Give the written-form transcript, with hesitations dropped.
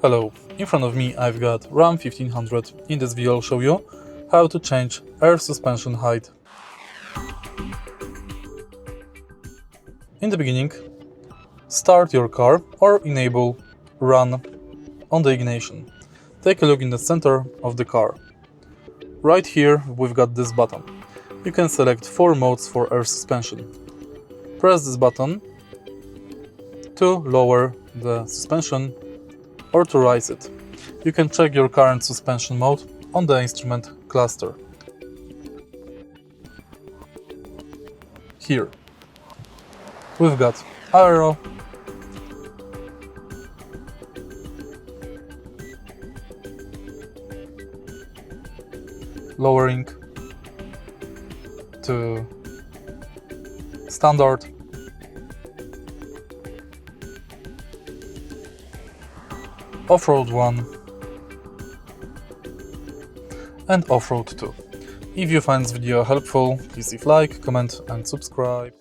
Hello, in front of me I've got Ram 1500. In this video I'll show you how to change air suspension height. In the beginning, start your car or enable Run on the ignition. Take a look in the center of the car. Right here we've got this button. You can select 4 modes for air suspension. Press this button to lower the suspension or to raise it. You can check your current suspension mode on the instrument cluster. Here we've got aero, lowering to standard, off-road 1 and off-road 2. If you find this video helpful, please leave like, comment and subscribe.